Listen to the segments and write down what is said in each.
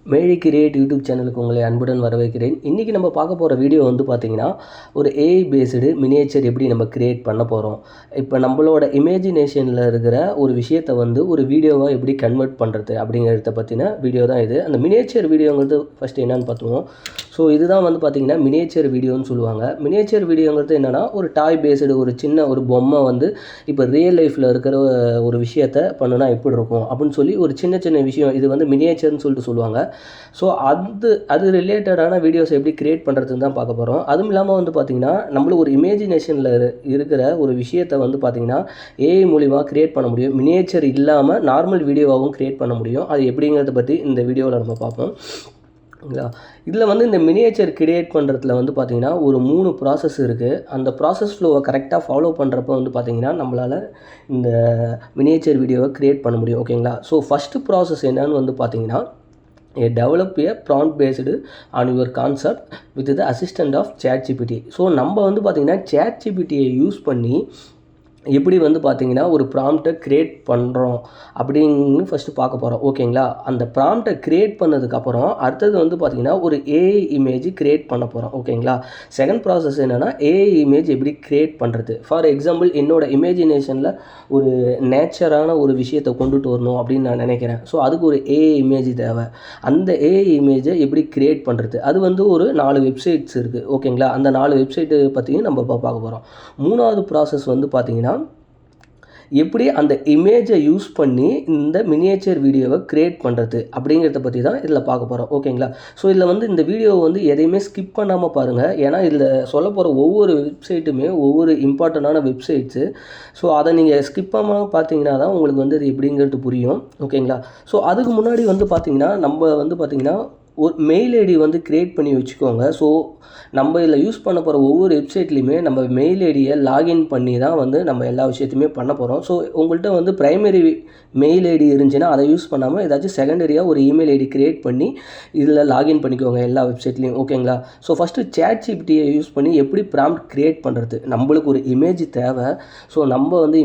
மேழி create YouTube சேனலுக்கு உங்களை அன்புடன் வரவேற்கிறேன். இன்றைக்கி நம்ம பார்க்க போகிற வீடியோ வந்து பார்த்திங்கன்னா, ஒரு ஏஐ பேஸ்டு மினியேச்சர் எப்படி நம்ம கிரியேட் பண்ண போகிறோம். இப்போ நம்மளோட இமேஜினேஷனில் இருக்கிற ஒரு விஷயத்தை வந்து ஒரு வீடியோவாக எப்படி கன்வெர்ட் பண்ணுறது அப்படிங்கிறத பற்றின வீடியோ தான் இது. அந்த மினியேச்சர் வீடியோங்கிறது ஃபஸ்ட்டு என்னென்னு பார்த்துருவோம். ஸோ இதுதான் வந்து பார்த்திங்கன்னா மினியேச்சர் வீடியோன்னு சொல்லுவாங்க. மினியேச்சர் வீடியோங்கிறது என்னென்னா, ஒரு டாய் பேஸ்டு ஒரு சின்ன ஒரு பொம்மை வந்து இப்போ ரியல் லைஃப்பில் இருக்கிற ஒரு விஷயத்தை பண்ணுனா எப்படி இருக்கும் அப்படின்னு சொல்லி ஒரு சின்ன சின்ன விஷயம் இது வந்து மினியேச்சர்னு சொல்லிட்டு சொல்லுவாங்க. ஸோ அது ரிலேட்டடான வீடியோஸ் எப்படி க்ரியேட் பண்ணுறதுன்னு தான் பார்க்க போகிறோம். அதுவும் இல்லாமல் வந்து பார்த்திங்கன்னா, நம்மளும் ஒரு இமேஜினேஷனில் இருக்கிற ஒரு விஷயத்தை வந்து பார்த்திங்கன்னா ஏஐ மூலிமா க்ரியேட் பண்ண முடியும். மினியேச்சர் இல்லாமல் நார்மல் வீடியோவாகவும் க்ரியேட் பண்ண முடியும். அது எப்படிங்கிறத பற்றி இந்த வீடியோவில் நம்ம பார்ப்போம். இதில் வந்து இந்த மினியேச்சர் கிரியேட் பண்ணுறதுல வந்து பார்த்திங்கன்னா ஒரு 3 ப்ராசஸ் இருக்குது. அந்த ப்ராசஸ் ஃப்ளோவை கரெக்டாக ஃபாலோ பண்ணுறப்போ வந்து பார்த்திங்கன்னா நம்மளால் இந்த மினியேச்சர் வீடியோவை க்ரியேட் பண்ண முடியும். ஓகேங்களா? ஸோ ஃபஸ்ட்டு ப்ராசஸ் என்னன்னு வந்து பார்த்திங்கன்னா, develop a prompt based on your concept with the assistant of ChatGPT. So நம்ம வந்து பார்த்திங்கன்னா ChatGPTயை யூஸ் பண்ணி எப்படி வந்து பார்த்திங்கன்னா ஒரு ப்ராம்ப்டை க்ரியேட் பண்ணுறோம் அப்படின்னு ஃபஸ்ட்டு பார்க்க போகிறோம். ஓகேங்களா? அந்த ப்ராம்ப்டை க்ரியேட் பண்ணதுக்கப்புறம் அடுத்தது வந்து பார்த்திங்கன்னா ஒரு ஏஐ இமேஜ் க்ரியேட் பண்ண போகிறோம். ஓகேங்களா? செகண்ட் ப்ராசஸ் என்னென்னா ஏஐ இமேஜ் எப்படி க்ரியேட் பண்ணுறது. ஃபார் எக்ஸாம்பிள் என்னோடய இமேஜினேஷனில் ஒரு நேச்சரான ஒரு விஷயத்தை கொண்டுட்டு வரணும் அப்படின்னு நான் நினைக்கிறேன். ஸோ அதுக்கு ஒரு ஏஐ இமேஜ் தேவை. அந்த ஏஐ இமேஜை எப்படி க்ரியேட் பண்ணுறது, அது வந்து ஒரு 4 வெப்சைட்ஸ் இருக்குது. ஓகேங்களா? அந்த 4 வெப்சைட்டு பற்றியும் நம்ம பார்க்க போகிறோம். மூணாவது ப்ராசஸ் வந்து பார்த்திங்கன்னா, எப்படி அந்த இமேஜை யூஸ் பண்ணி இந்த மினியேச்சர் வீடியோவை க்ரியேட் பண்ணுறது அப்படிங்கிறத பற்றி தான் இதில் பார்க்க போகிறோம். ஓகேங்களா? ஸோ இதில் வந்து இந்த வீடியோவை வந்து எதையுமே ஸ்கிப் பண்ணாமல் பாருங்கள். ஏன்னா இதில் சொல்ல போகிற ஒவ்வொரு வெப்சைட்டுமே ஒவ்வொரு இம்பார்ட்டண்டான வெப்சைட்ஸு. ஸோ அதை நீங்கள் ஸ்கிப் பண்ணாமல் பார்த்தீங்கன்னா தான் உங்களுக்கு வந்து இது எப்படிங்கிறது புரியும். ஓகேங்களா? ஸோ அதுக்கு முன்னாடி வந்து பார்த்திங்கன்னா நம்ம வந்து பார்த்திங்கன்னா ஒரு மெயில் ஐடி வந்து க்ரியேட் பண்ணி வச்சுக்கோங்க. ஸோ நம்ம இதில் யூஸ் பண்ண போகிற ஒவ்வொரு வெப்சைட்லேயுமே நம்ம மெயில் ஐடியை லாகின் பண்ணி தான் வந்து நம்ம எல்லா விஷயத்தையுமே பண்ண போகிறோம். ஸோ உங்கள்கிட்ட வந்து ப்ரைமரி மெயில் ஐடி இருந்துச்சுன்னா அதை யூஸ் பண்ணாமல் ஏதாச்சும் செகண்டரியாக ஒரு இமெயில் ஐடி க்ரியேட் பண்ணி இதில் லாகின் பண்ணிக்கோங்க எல்லா வெப்சைட்லேயும். ஓகேங்களா? ஸோ ஃபஸ்ட்டு ChatGPTயை யூஸ் பண்ணி எப்படி ப்ராம்ப்ட் க்ரியேட் பண்ணுறது. நம்மளுக்கு ஒரு இமேஜ் தேவை. ஸோ நம்ம வந்து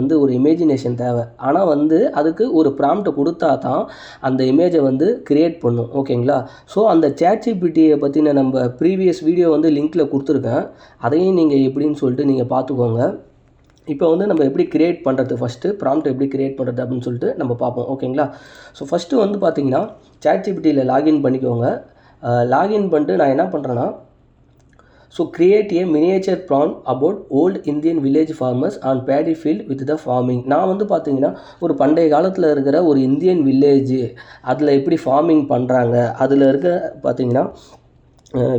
வந்து ஒரு இமேஜினேஷன் தேவை. ஆனால் வந்து அதுக்கு ஒரு ப்ராம்ப்ட்டை கொடுத்தா தான் அந்த இமேஜை வந்து க்ரியேட் பண்ணும். ஓகேங்களா? ஸோ அந்த ChatGPTயை பற்றின நம்ம ப்ரீவியஸ் வீடியோ வந்து லிங்க்கில் கொடுத்துருக்கேன். அதையும் நீங்கள் எப்படின்னு சொல்லிட்டு நீங்கள் பார்த்துக்கோங்க. இப்போ வந்து நம்ம எப்படி க்ரியேட் பண்ணுறது, ஃபஸ்ட்டு ப்ராம்ப்ட் எப்படி க்ரியேட் பண்ணுறது அப்படின்னு சொல்லிட்டு நம்ம பார்ப்போம். ஓகேங்களா? ஸோ ஃபஸ்ட்டு வந்து பார்த்திங்கன்னா ChatGPTயில் லாகின் பண்ணிக்கோங்க. லாகின் பண்ணிட்டு நான் என்ன பண்ணுறேன்னா, so create a miniature prompt about old Indian village farmers on paddy field with the farming. நான் வந்து பார்த்திங்கன்னா ஒரு பண்டைய காலத்தில் இருக்கிற ஒரு இந்தியன் வில்லேஜு, அதில் எப்படி ஃபார்மிங் பண்ணுறாங்க, அதில் இருக்க பார்த்திங்கன்னா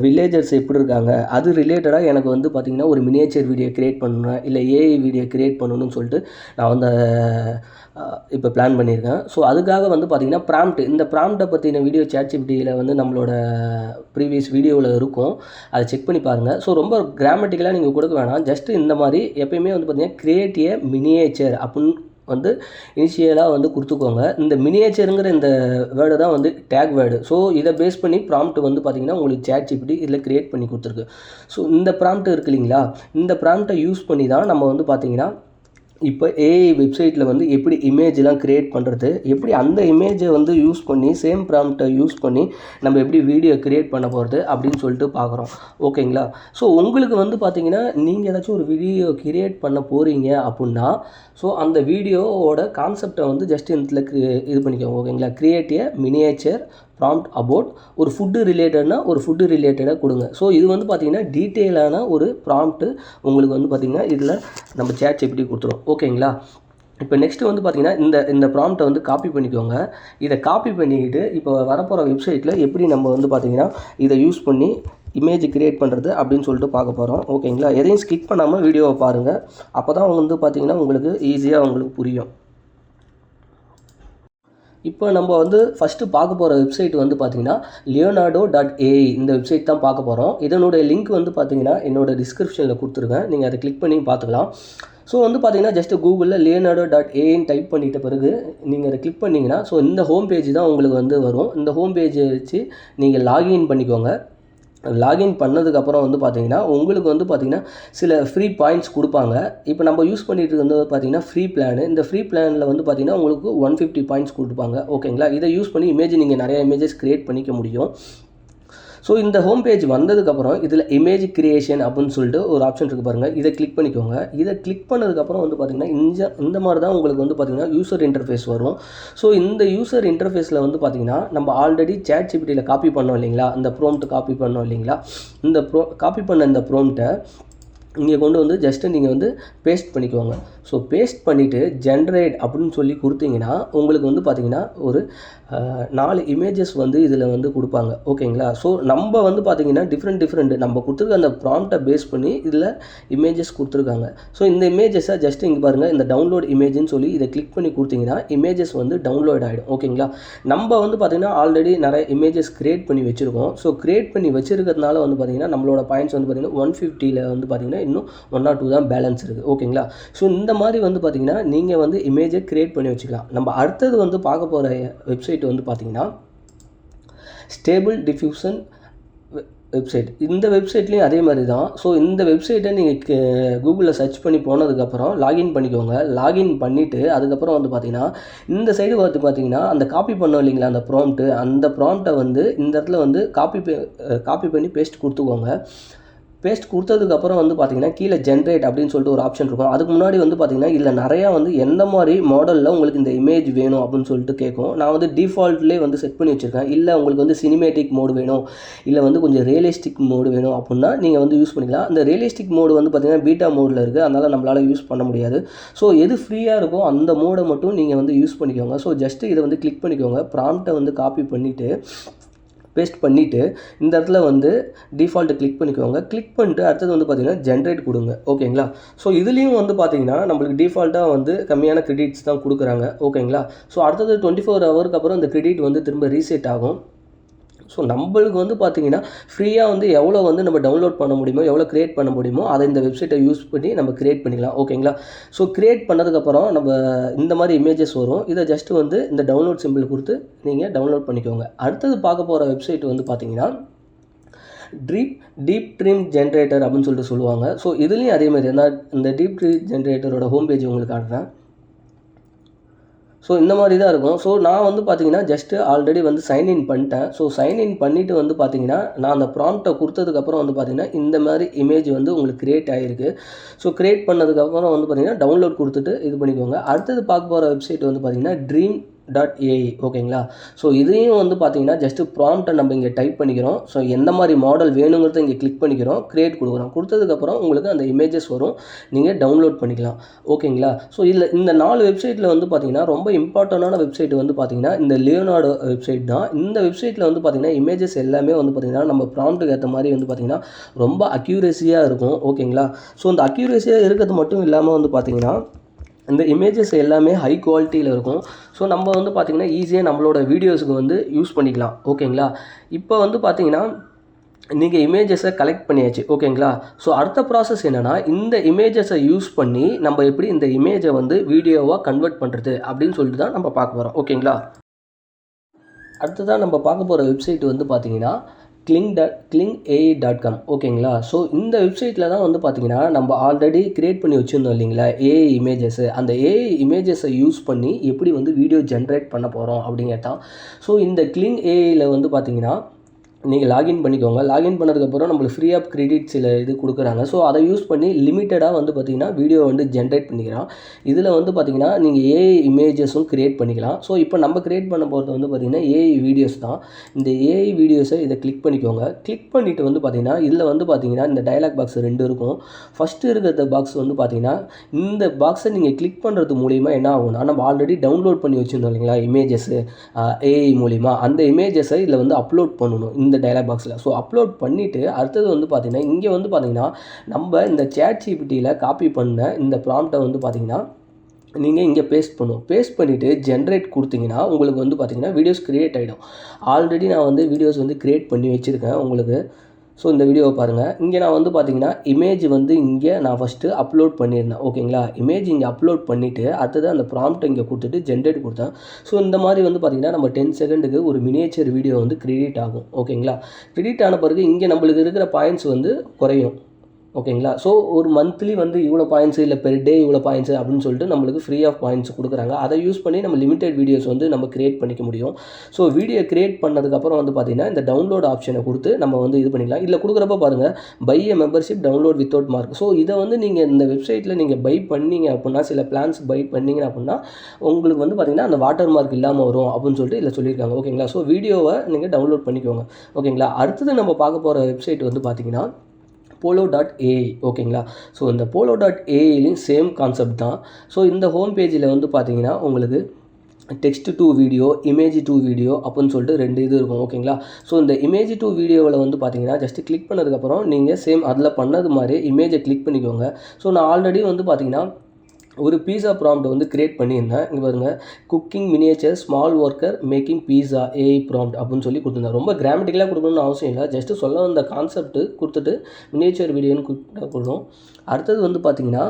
வில்லேஜர்ஸ் எப்படி இருக்காங்க, அது ரிலேட்டடாக எனக்கு வந்து பார்த்திங்கன்னா ஒரு மினியேச்சர் வீடியோ க்ரியேட் பண்ணணும், இல்லை ஏஐ வீடியோ க்ரியேட் பண்ணணும்னு சொல்லிட்டு நான் வந்து இப்போ பிளான் பண்ணியிருக்கேன். ஸோ அதுக்காக வந்து பார்த்திங்கன்னா இந்த ப்ராம்ப்டை பற்றின வீடியோ ChatGPTயில் வந்து நம்மளோட ப்ரீவியஸ் வீடியோவில் இருக்கும். அதை செக் பண்ணி பாருங்கள். ஸோ ரொம்ப கிராமட்டிக்கலாக நீங்கள் கொடுக்க வேணாம். ஜஸ்ட்டு இந்த மாதிரி எப்பயுமே வந்து பார்த்திங்கன்னா க்ரியேட் ஏ மினியேச்சர் அப்படின்னு வந்து இனிஷியலாக வந்து கொடுத்துக்கோங்க. இந்த மினியேச்சருங்கிற இந்த வேர்டு தான் வந்து டேக் வேர்டு. ஸோ இதை பேஸ் பண்ணி ப்ராம்ப்ட் வந்து பார்த்திங்கன்னா உங்களுக்கு ChatGPT இதில் க்ரியேட் பண்ணி கொடுத்துருக்கு. ஸோ இந்த ப்ராம்ப்ட் இருக்கு இல்லைங்களா, இந்த ப்ராம்ப்டை யூஸ் பண்ணி தான் நம்ம வந்து பார்த்திங்கன்னா இப்போ ஏஐ வெப்சைட்டில் வந்து எப்படி இமேஜெலாம் க்ரியேட் பண்ணுறது, எப்படி அந்த இமேஜை வந்து யூஸ் பண்ணி சேம் ப்ராம்ப்டை யூஸ் பண்ணி நம்ம எப்படி வீடியோ க்ரியேட் பண்ண போகிறது அப்படின்னு சொல்லிட்டு பார்க்குறோம். ஓகேங்களா? ஸோ உங்களுக்கு வந்து பார்த்திங்கன்னா நீங்கள் ஏதாச்சும் ஒரு வீடியோ க்ரியேட் பண்ண போகிறீங்க அப்படின்னா, ஸோ அந்த வீடியோவோட கான்செப்டை வந்து ஜஸ்ட் இதில் இது பண்ணிக்கோங்க. ஓகேங்களா? Create a miniature prompt about ஒரு ஃபுட்டு ரிலேட்டட்னா ஒரு ஃபுட்டு ரிலேட்டடாக கொடுங்க. ஸோ இது வந்து பார்த்திங்கன்னா டீட்டெயிலான ஒரு ப்ராம்ப்ட்டு உங்களுக்கு வந்து பார்த்திங்கன்னா இதில் நம்ம ChatGPT கொடுத்துரும். ஓகேங்களா? இப்போ நெக்ஸ்ட்டு வந்து பார்த்திங்கன்னா இந்த ப்ராம்ப்டை வந்து காப்பி பண்ணிக்கோங்க. இதை காப்பி பண்ணிக்கிட்டு இப்போ வரப்போகிற வெப்சைட்டில் எப்படி நம்ம வந்து பார்த்திங்கன்னா இதை யூஸ் பண்ணி இமேஜ் க்ரியேட் பண்ணுறது அப்படின்னு சொல்லிட்டு பார்க்க போகிறோம். ஓகேங்களா? எதையும் ஸ்கிப் பண்ணாமல் வீடியோவை பாருங்கள். அப்போ தான் வந்து பார்த்திங்கன்னா உங்களுக்கு ஈஸியாக உங்களுக்கு புரியும். இப்போ நம்ம வந்து ஃபஸ்ட்டு பார்க்க போகிற வெப்சைட் வந்து பார்த்திங்கன்னா leonardo.ai இந்த வெப்சைட் தான் பார்க்க போகிறோம். இதனுடைய லிங்க் வந்து பார்த்திங்கன்னா என்னோடய டிஸ்கிரிப்ஷனில் கொடுத்துருக்கேன். நீங்கள் அதை கிளிக் பண்ணி பார்த்துக்கலாம். ஸோ வந்து பார்த்திங்கன்னா ஜஸ்ட்டு கூகுளில் leonardo.aiன்னு டைப் பண்ணிட்ட பிறகு நீங்கள் அதை கிளிக் பண்ணிங்கன்னா ஸோ இந்த ஹோம் பேஜ் தான் உங்களுக்கு வந்து வரும். இந்த ஹோம் பேஜை வச்சு நீங்கள் லாகின் பண்ணிக்கோங்க. லாகின் பண்ணதுக்கப்புறம் வந்து பார்த்தீங்கன்னா உங்களுக்கு வந்து பார்த்தீங்கன்னா சில ஃப்ரீ பாயிண்ட்ஸ் கொடுப்பாங்க. இப்போ நம்ம யூஸ் பண்ணிட்டு இருந்தது பார்த்தீங்கன்னா ஃப்ரீ பிளான். இந்த ஃப்ரீ பிளானில் வந்து பார்த்தீங்கன்னா உங்களுக்கு 150 பாயிண்ட்ஸ் கொடுப்பாங்க. ஓகேங்களா, இதை யூஸ் பண்ணி நீங்கள் நிறைய இமேஜஸ் க்ரியேட் பண்ணிக்க முடியும். ஸோ இந்த ஹோம் பேஜ் வந்ததுக்கப்புறம் இதில் இமேஜ் கிரியேஷன் அப்படின்னு சொல்லிட்டு ஒரு ஆப்ஷன் இருக்குது பாருங்கள். இதை கிளிக் பண்ணிக்கோங்க. இதை கிளிக் பண்ணதுக்கப்புறம் வந்து பார்த்திங்கன்னா இந்த மாதிரி தான் உங்களுக்கு வந்து பார்த்திங்கன்னா யூசர் இன்டர்ஃபேஸ் வரும். ஸோ இந்த யூசர் இன்டர்ஃபேஸில் வந்து பார்த்திங்கன்னா நம்ம ஆல்ரெடி ChatGPTயில் காப்பி பண்ணோம் இல்லைங்களா, அந்த ப்ரோம்ப்ட் காப்பி பண்ணோம் இல்லைங்களா, இந்த காப்பி பண்ண இந்த ப்ரோம்ப்டை இங்கே கொண்டு வந்து ஜஸ்ட்டு நீங்கள் வந்து பேஸ்ட் பண்ணிக்கோங்க. ஸோ பேஸ்ட் பண்ணிவிட்டு ஜென்ரேட் அப்படின்னு சொல்லி கொடுத்தீங்கன்னா உங்களுக்கு வந்து பார்த்திங்கன்னா ஒரு 4 இமேஜஸ் வந்து இதில் வந்து கொடுப்பாங்க. ஓகேங்களா, ஸோ நம்ம வந்து பார்த்திங்கன்னா டிஃப்ரெண்ட் நம்ம கொடுத்துருக்க அந்த ப்ராம்ப்டை பேஸ் பண்ணி இதில் இமேஜஸ் கொடுத்துருக்காங்க. ஸோ இந்த இமேஜஸை ஜஸ்ட் இங்கே பாருங்கள், இந்த டவுன்லோட் இமேஜ்னு சொல்லி இதை கிளிக் பண்ணி கொடுத்தீங்கன்னா இமேஜஸ் வந்து டவுன்லோட் ஆகிடும். ஓகேங்களா, நம்ம வந்து பார்த்திங்கன்னா ஆல்ரெடி நிறைய இமேஜஸ் க்ரியேட் பண்ணி வச்சுருக்கோம். ஸோ க்ரியேட் பண்ணி வச்சுருக்கிறதுனால வந்து பார்த்திங்கன்னா நம்மளோட பாயிண்ட்ஸ் வந்து பார்த்திங்கன்னா 150ல் வந்து பார்த்திங்கன்னா இன்னும் 1 or 2 தான் பேலன்ஸ் இருக்குது. ஓகேங்களா, ஸோ இந்த மாதிரி வந்து பார்த்திங்கன்னா நீங்கள் வந்து இமேஜை க்ரியேட் பண்ணி வச்சுக்கலாம். நம்ம அடுத்தது வந்து பார்க்க போகிற வெப்சைட் வந்து பார்த்திங்கன்னா ஸ்டேபிள் டிஃப்யூஷன் வெப்சைட். இந்த வெப்சைட்லேயும் அதே மாதிரி தான். ஸோ இந்த வெப்சைட்டை நீங்கள் கூகுளில் சர்ச் பண்ணி போனதுக்கப்புறம் லாகின் பண்ணிக்கோங்க. லாகின் பண்ணிவிட்டு அதுக்கப்புறம் வந்து பார்த்திங்கன்னா இந்த சைடு வந்து பார்த்திங்கன்னா அந்த காப்பி பண்ணோம் இல்லைங்களா அந்த ப்ராம்ப்ட்டு, அந்த ப்ராம்ப்டை வந்து இந்த இடத்துல வந்து காப்பி பண்ணி பேஸ்ட் கொடுத்துக்கோங்க. பேஸ்ட் கொடுத்ததுக்கப்புறம் வந்து பார்த்திங்கன்னா கீழே ஜென்ரேட் அப்படின்னு சொல்லிட்டு ஒரு ஆப்ஷன் இருக்கும். அதுக்கு முன்னாடி வந்து பார்த்திங்கன்னா இதில் நிறையா வந்து எந்த மாதிரி மாடலில் உங்களுக்கு இந்த இமேஜ் வேணும் அப்படின்னு சொல்லிட்டு கேட்கும். நான் வந்து டிஃபால்ட்லேயே வந்து செட் பண்ணி வச்சுருக்கேன். இல்லை உங்களுக்கு வந்து சினிமேட்டிக் மோடு வேணும், இல்லை வந்து கொஞ்சம் ரியலிஸ்டிக் மோடு வேணும் அப்படின்னா நீங்கள் வந்து யூஸ் பண்ணிக்கலாம். அந்த ரியலிஸ்டிக் மோடு வந்து பார்த்திங்கன்னா பீட்டா மோடில் இருக்குது, அதனால் நம்மளால் யூஸ் பண்ண முடியாது. ஸோ எது ஃப்ரீயாக இருக்கோ அந்த மோடை மட்டும் நீங்கள் வந்து யூஸ் பண்ணிக்கோங்க. ஸோ ஜஸ்ட்டு இதை வந்து கிளிக் பண்ணிக்கோங்க. ப்ராம்ப்டை வந்து காப்பி பண்ணிவிட்டு பேஸ்ட் பண்ணிவிட்டு இந்த இடத்துல வந்து டிஃபால்ட்டு கிளிக் பண்ணிக்கோங்க. கிளிக் பண்ணிட்டு அடுத்தது வந்து பார்த்திங்கன்னா ஜென்ரேட் கொடுங்க. ஓகேங்களா, ஸோ இதுலேயும் வந்து பார்த்திங்கன்னா நம்மளுக்கு டிஃபால்ட்டாக வந்து கம்மியான கிரெடிட்ஸ் தான் கொடுக்குறாங்க. ஓகேங்களா, ஸோ அடுத்தது 24 ஹவருக்கு அப்புறம் இந்த கிரெடிட் வந்து திரும்ப ரீசெட் ஆகும். ஸோ நம்மளுக்கு வந்து பார்த்திங்கன்னா ஃப்ரீயாக வந்து எவ்வளோ வந்து நம்ம டவுன்லோட் பண்ண முடியுமோ, எவ்வளோ க்ரியேட் பண்ண முடியுமோ அதை இந்த வெப்சைட்டை யூஸ் பண்ணி நம்ம க்ரியேட் பண்ணிக்கலாம். ஓகேங்களா, ஸோ க்ரியேட் பண்ணதுக்கப்புறம் நம்ம இந்த மாதிரி இமேஜஸ் வரும். இதை ஜஸ்ட்டு வந்து இந்த டவுன்லோட் சிம்பிள் கொடுத்து நீங்கள் டவுன்லோட் பண்ணிக்கோங்க. அடுத்தது பார்க்க போகிற வெப்சைட் வந்து பார்த்திங்கன்னா டீப் ட்ரீம் ஜென்ரேட்டர் அப்படின்னு சொல்லிட்டு சொல்லுவாங்க. ஸோ இதுலேயும் அதே மாதிரி நான் இந்த டீப் ட்ரீம் ஜென்ரேட்டரோட ஹோம் பேஜ் உங்களுக்கு காட்டுறேன். ஸோ இந்த மாதிரி தான் இருக்கும். ஸோ நான் வந்து பார்த்திங்கன்னா ஜஸ்ட்டு ஆல்ரெடி வந்து சைன்இன் பண்ணிட்டேன். ஸோ சைன்இன் பண்ணிவிட்டு வந்து பார்த்திங்கன்னா நான் அந்த ப்ராம்ப்டை கொடுத்ததுக்கப்புறம் வந்து பார்த்திங்கன்னா இந்த மாதிரி இமேஜ் வந்து உங்களுக்கு க்ரியேட் ஆகிருக்கு. ஸோ க்ரியேட் பண்ணதுக்கப்புறம் வந்து பார்த்திங்கன்னா டவுன்லோட் கொடுத்துட்டு இது பண்ணிக்கோங்க. அடுத்தது பார்க்க போகிற வெப்சைட் வந்து பார்த்திங்கன்னா dream.ai. ஓகேங்களா, ஸோ இதையும் வந்து பார்த்திங்கன்னா ஜஸ்ட்டு ப்ராம்ப்டை நம்ம இங்கே டைப் பண்ணிக்கிறோம். ஸோ எந்த மாதிரி மாடல் வேணுங்கிறத இங்கே கிளிக் பண்ணிக்கிறோம், க்ரியேட் கொடுக்குறோம். கொடுத்ததுக்கப்புறம் உங்களுக்கு அந்த இமேஜஸ் வரும், நீங்கள் டவுன்லோட் பண்ணிக்கலாம். ஓகேங்களா, ஸோ இதில் இந்த 4 வெப்சைட்டில் வந்து பார்த்திங்கன்னா ரொம்ப இம்பார்ட்டண்டான வெப்சைட் வந்து பார்த்திங்கன்னா இந்த லியோனார்டோ வெப்சைட் தான். இந்த வெப்சைட்டில் வந்து பார்த்திங்கன்னா இமேஜஸ் எல்லாமே வந்து பார்த்திங்கன்னா நம்ம ப்ராம்ப்ட்டுக்கு ஏற்ற மாதிரி வந்து பார்த்திங்கன்னா ரொம்ப அக்யூரேசியாக இருக்கும். ஓகேங்களா, ஸோ இந்த அக்யூரேசியாக இருக்கிறது மட்டும் இல்லாமல் வந்து பார்த்திங்கன்னா இந்த இமேஜஸ் எல்லாமே ஹை குவாலிட்டியில் இருக்கும். ஸோ நம்ம வந்து பார்த்திங்கன்னா ஈஸியாக நம்மளோட வீடியோஸுக்கு வந்து யூஸ் பண்ணிக்கலாம். ஓகேங்களா, இப்போ வந்து பார்த்திங்கன்னா நீங்கள் இமேஜஸை கலெக்ட் பண்ணியாச்சு. ஓகேங்களா, ஸோ அடுத்த ப்ராசஸ் என்னென்னா இந்த இமேஜஸை யூஸ் பண்ணி நம்ம எப்படி இந்த இமேஜை வந்து வீடியோவாக கன்வெர்ட் பண்ணுறது அப்படின்னு சொல்லிட்டு தான் நம்ம பார்க்க போகிறோம். ஓகேங்களா, அடுத்ததாக நம்ம பார்க்க போகிற வெப்சைட் வந்து பார்த்திங்கன்னா kling.ai.com. ஓகேங்களா, ஸோ இந்த வெப்சைட்டில் தான் வந்து பார்த்திங்கன்னா நம்ம ஆல்ரெடி க்ரியேட் பண்ணி வச்சுருந்தோம் இல்லைங்களா ஏஐ இமேஜஸ்ஸு, அந்த ஏஐ இமேஜஸை யூஸ் பண்ணி எப்படி வந்து வீடியோ ஜென்ரேட் பண்ண போகிறோம் அப்படிங்கிறது தான். ஸோ இந்த Kling AI வந்து பார்த்திங்கன்னா நீங்கள் லாகின் பண்ணிக்கோங்க. லாகின் பண்ணதுக்கப்புறம் நம்மளுக்கு ஃப்ரீ ஆஃப் கிரெடிட் சில இது கொடுக்குறாங்க. ஸோ அதை யூஸ் பண்ணி லிமிட்டடாக வந்து பார்த்திங்கன்னா வீடியோ வந்து ஜென்ரேட் பண்ணிக்கலாம். இதில் வந்து பார்த்திங்கன்னா நீங்கள் ஏஐ இமேஜஸும் க்ரியேட் பண்ணிக்கலாம். ஸோ இப்போ நம்ம க்ரியேட் பண்ண போகிறது வந்து பார்த்திங்கன்னா ஏஐ வீடியோஸ் தான். இந்த ஏஐ வீடியோஸை இதை கிளிக் பண்ணிக்கோங்க. கிளிக் பண்ணிவிட்டு வந்து பார்த்திங்கன்னா இதில் வந்து பார்த்திங்கன்னா இந்த டயலாக் பாக்ஸ் 2 இருக்கும். ஃபஸ்ட்டு இருக்கிற பாக்ஸ் வந்து பார்த்திங்கன்னா இந்த பாக்ஸை நீங்கள் கிளிக் பண்ணுறது மூலிமா என்ன ஆகும்னா நம்ம ஆல்ரெடி டவுன்லோட் பண்ணி வச்சுருந்தோம் இல்லைங்களா இமேஜஸ்ஸு ஏஐ மூலிமா, அந்த இமேஜஸை இதில் வந்து அப்லோட் பண்ணணும் இந்த டயலாக் பாக்ஸில். ஸோ அப்லோட் பண்ணிவிட்டு அடுத்தது வந்து பார்த்திங்கன்னா இங்கே வந்து பார்த்திங்கன்னா நம்ம இந்த ChatGPTயில் காப்பி பண்ண இந்த ப்ராம்ப்டை வந்து பார்த்திங்கன்னா நீங்கள் இங்கே பேஸ்ட் பண்ணும். பேஸ்ட் பண்ணிவிட்டு ஜென்ரேட் கொடுத்தீங்கன்னா உங்களுக்கு வந்து பார்த்திங்கன்னா வீடியோஸ் க்ரியேட் ஆகிடும். ஆல்ரெடி நான் வந்து வீடியோஸ் வந்து க்ரியேட் பண்ணி வச்சுருக்கேன் உங்களுக்கு. ஸோ இந்த வீடியோவை பாருங்கள். இங்கே நான் வந்து பார்த்தீங்கன்னா இமேஜ் வந்து இங்கே நான் ஃபஸ்ட்டு அப்லோட் பண்ணியிருந்தேன். ஓகேங்களா, இமேஜ் இங்கே அப்லோட் பண்ணிவிட்டு அடுத்தது அந்த ப்ராம்ப்ட் இங்கே கொடுத்துட்டு ஜென்ரேட் கொடுத்தேன். ஸோ இந்த மாதிரி வந்து பார்த்திங்கன்னா நம்ம 10 செகண்டுக்கு ஒரு மினியேச்சர் வீடியோ வந்து கிரெடிட் ஆகும். ஓகேங்களா, கிரெடிட் ஆன பிறகு இங்கே நம்மளுக்கு இருக்கிற பாயிண்ட்ஸ் வந்து குறையும். ஓகேங்களா, ஸோ ஒரு மந்த்லி வந்து இவ்வளோ பாயிண்ட்ஸு இல்லை பெர் டே இவ்வளோ பாயிண்ட்ஸு அப்படின்னு சொல்லிட்டு நம்மளுக்கு ஃப்ரீ ஆஃப் பாயிண்ட்ஸ் கொடுக்குறாங்க. அதை யூஸ் பண்ணி நம்ம லிமிடெட் வீடியோஸ் வந்து நம்ம கிரியேட் பண்ணிக்க முடியும். ஸோ வீடியோ கிரியேட் பண்ணதுக்கப்புறம் வந்து பார்த்திங்கன்னா இந்த டவுன்லோட் ஆப்ஷனை கொடுத்து நம்ம வந்து இது பண்ணிக்கலாம். இதில் கொடுக்குறப்ப பாருங்கள், buy a membership download without mark. So இதை வந்து நீங்கள் இந்த வெப்சைட்டில் நீங்கள் பை பண்ணீங்க அப்படின்னா, சில பிளான்ஸ் பை பண்ணீங்க அப்படின்னா உங்களுக்கு வந்து பார்த்திங்கன்னா அந்த வாட்டர் மார்க் இல்லாமல் வரும் அப்படின்னு சொல்லிட்டு இதில் சொல்லியிருக்காங்க. ஓகேங்களா, ஸோ வீடியோவை நீங்கள் டவுன்லோட் பண்ணிக்கோங்க. ஓகேங்களா, அடுத்தது நம்ம பார்க்க போகிற வெப்சைட் வந்து பார்த்திங்கன்னா polo.ai. ஓகேங்களா, ஸோ இந்த polo.ai சேம் கான்செப்ட் தான். ஸோ இந்த ஹோம் பேஜில் வந்து பார்த்தீங்கன்னா உங்களுக்கு text to video, image to video அப்படின்னு சொல்லிட்டு 2 இது இருக்கும். ஓகேங்களா, ஸோ இந்த இமேஜ் டு வீடியோவில் வந்து பார்த்தீங்கன்னா ஜஸ்ட்டு கிளிக் பண்ணதுக்கப்புறம் நீங்கள் சேம் அதில் பண்ணது மாதிரி இமேஜை கிளிக் பண்ணிக்கோங்க. ஸோ நான் ஆல்ரெடி வந்து பார்த்தீங்கன்னா ஒரு பீஸா ப்ராம்ப்ட் வந்து கிரியேட் பண்ணியிருந்தேன். இங்கே பாருங்கள், cooking miniature small worker making pizza AI prompt அப்படின்னு சொல்லி கொடுத்துருந்தேன். ரொம்ப கிராமட்டிக்கலாக கொடுக்கணும்னு அவசியம் இல்லை, ஜஸ்ட்டு சொல்ல வந்த கான்செப்ட்டு கொடுத்துட்டு மினியேச்சர் வீடியோன்னு கொடுக்கணும். அடுத்தது வந்து பார்த்திங்கன்னா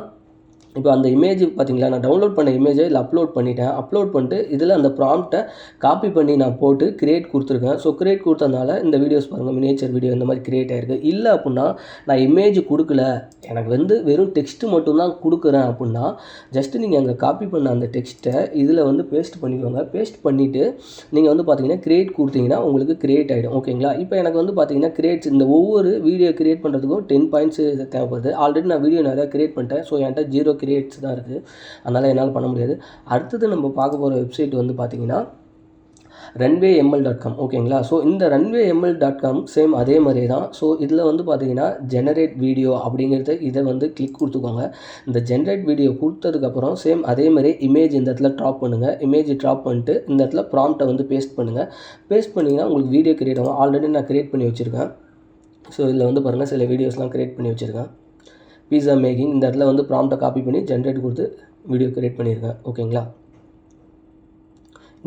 இப்போ அந்த இமேஜ் பார்த்தீங்களா, நான் டவுன்லோட் பண்ண இமேஜை இதில் அப்லோட் பண்ணிட்டேன். அப்லோட் பண்ணிட்டு இதில் அந்த ப்ராம்ப்டை காப்பி பண்ணி நான் போட்டு கிரியேட் கொடுத்துருக்கேன். ஸோ கிரியேட் கொடுத்ததுனால இந்த வீடியோஸ் பாருங்கள், மினியேச்சர் வீடியோ இந்த மாதிரி கிரியேட் ஆகிருக்கு. இல்லை அப்படின்னா நான் இமேஜ் கொடுக்கல, எனக்கு வந்து வெறும் டெக்ஸ்ட்டு மட்டும்தான் கொடுக்குறேன் அப்படின்னா ஜஸ்ட்டு நீங்கள் அங்கே காப்பி பண்ண அந்த டெக்ஸ்ட்டை இதில் வந்து பேஸ்ட் பண்ணிக்கோங்க. பேஸ்ட் பண்ணிவிட்டு நீங்கள் வந்து பார்த்தீங்கன்னா கிரியேட் கொடுத்தீங்கன்னா உங்களுக்கு கிரியேட் ஆகிடும். ஓகேங்களா, இப்போ எனக்கு வந்து பார்த்தீங்கன்னா கிரியேட்ஸ் இந்த ஒவ்வொரு வீடியோ கிரியேட் பண்ணுறதுக்கும் 10 பாயிண்ட்ஸ் தேவைப்படுது. ஆல்ரெடி நான் வீடியோ நிறையா கிரியேட் பண்ணிட்டேன். ஸோ என்கிட்ட 0 கிரியேட்ஸ் தான் இருக்குது, அதனால் என்னால் பண்ண முடியாது. அடுத்தது நம்ம பார்க்க போகிற வெப்சைட் வந்து பார்த்திங்கன்னா runwayml.com. ஓகேங்களா, ஸோ இந்த runwayml.com சேம் அதே மாதிரி தான். ஸோ இதில் வந்து பார்த்திங்கன்னா ஜெனரேட் வீடியோ அப்படிங்கிறது இதை வந்து கிளிக் கொடுத்துக்கோங்க. இந்த ஜெனரேட் வீடியோ கொடுத்ததுக்கப்புறம் சேம் அதே மாதிரி இமேஜ் இந்த இடத்துல ட்ராப் பண்ணுங்கள். இமேஜ் ட்ராப் பண்ணிட்டு இந்த இடத்துல ப்ராம்ப்டை வந்து பேஸ்ட் பண்ணுங்கள். பேஸ்ட் பண்ணிங்கன்னா உங்களுக்கு வீடியோ கிரியேட் ஆகும். ஆல்ரெடி நான் கிரியேட் பண்ணி வச்சுருக்கேன். ஸோ இதில் வந்து பாருங்கள், சில வீடியோஸ்லாம் கிரியேட் பண்ணி வச்சுருக்கேன். பீஸா மேக்கிங் இந்த இடத்துல வந்து ப்ராம்ப்டை காப்பி பண்ணி ஜென்ரேட் கொடுத்து வீடியோ கிரியேட் பண்ணியிருக்கேன். ஓகேங்களா,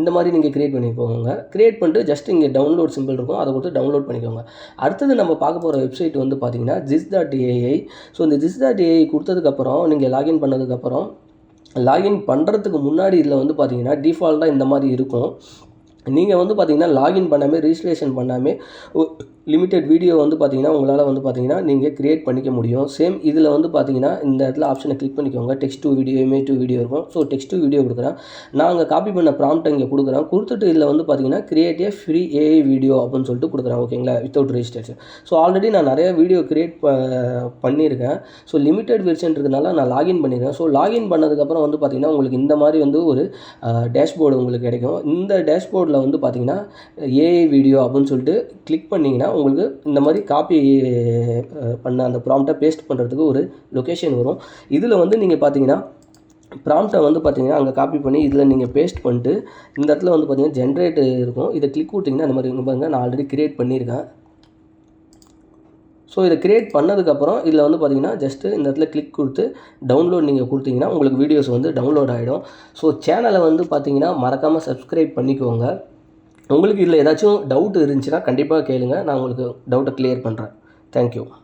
இந்த மாதிரி நீங்கள் கிரியேட் பண்ணி போங்க. கிரியேட் பண்ணிட்டு ஜஸ்ட் இங்கே டவுன்லோட் சிம்பிள் இருக்கும், அதை கொடுத்து டவுன்லோட் பண்ணிக்கோங்க. அடுத்தது நம்ம பார்க்க போகிற வெப்சைட் வந்து பார்த்திங்கன்னா jis.ai. ஸோ இந்த jis.ai கொடுத்ததுக்கப்புறம் நீங்கள் லாகின் பண்ணதுக்கப்புறம் லாகின் பண்ணுறதுக்கு முன்னாடி இதில் வந்து பார்த்திங்கன்னா டிஃபால்ட்டாக இந்த மாதிரி இருக்கும். நீங்கள் வந்து பார்த்திங்கன்னா லாகின் பண்ணாமல் ரிஜிஸ்ட்ரேஷன் பண்ணாமல் லிமிட்டெட் வீடியோ வந்து பார்த்திங்கன்னா உங்களால் வந்து பார்த்திங்கன்னா நீங்கள் கிரியேட் பண்ணிக்க முடியும். சேம் இதில் வந்து பார்த்திங்கன்னா இந்த இடத்துல ஆப்ஷனை கிளிக் பண்ணிக்கோங்க. Text to video, image to video இருக்கும். ஸோ டெக்ஸ்ட் டு வீடியோ கொடுக்குறேன். நான் அங்கே காப்பி பண்ண ப்ராம்ப்ட் இங்கே கொடுக்குறேன். கொடுத்துட்டு இதில் வந்து பார்த்திங்கன்னா கிரியேட் ஏ ஃப்ரீ ஏஐ வீடியோ அப்படின்னு சொல்லிட்டு கொடுக்குறேன். ஓகேங்களா, வித்தவுட் ரெஜிஸ்ட்ரேஷன். ஸோ ஆல்ரெடி நான் நிறைய வீடியோ கிரியேட் பண்ணியிருக்கேன். ஸோ லிமிட்டெட் வெர்ஷன் இருக்கிறதுனால நான் லாகின் பண்ணியிருக்கேன். ஸோ லாகின் பண்ணதுக்கப்புறம் வந்து பார்த்திங்கன்னா உங்களுக்கு இந்த மாதிரி வந்து ஒரு டேஷ்போர்டு உங்களுக்கு கிடைக்கும். இந்த டேஷ்போர்டில் வந்து பார்த்திங்கன்னா ஏஐ வீடியோ அப்படின்னு சொல்லிட்டு கிளிக் பண்ணிங்கன்னா உங்களுக்கு இந்த மாதிரி காப்பி பண்ண அந்த ப்ராம்ப்டை பேஸ்ட் பண்ணுறதுக்கு ஒரு லொக்கேஷன் வரும். இதில் வந்து நீங்கள் பார்த்தீங்கன்னா ப்ராம்ப்டை வந்து பார்த்தீங்கன்னா அங்கே காப்பி பண்ணி இதில் நீங்கள் பேஸ்ட் பண்ணிட்டு இந்த இடத்துல வந்து பார்த்தீங்கன்னா ஜென்ரேட் இருக்கும். இதை கிளிக் கொடுத்தீங்கன்னா அந்த மாதிரி பாருங்கள், நான் ஆல்ரெடி கிரியேட் பண்ணியிருக்கேன். ஸோ இதை கிரியேட் பண்ணதுக்கப்புறம் இதில் வந்து பார்த்திங்கன்னா ஜஸ்ட்டு இந்த இடத்துல கிளிக் கொடுத்து டவுன்லோட் நீங்கள் கொடுத்தீங்கன்னா உங்களுக்கு வீடியோஸ் வந்து டவுன்லோட் ஆகிடும். ஸோ சேனலை வந்து பார்த்திங்கன்னா மறக்காமல் சப்ஸ்கிரைப் பண்ணிக்கோங்க. உங்களுக்கு இதில் ஏதாச்சும் டவுட் இருந்துச்சுன்னா கண்டிப்பாக கேளுங்க, நான் உங்களுக்கு டவுட்டை கிளியர் பண்ணுறேன். தேங்க்யூ.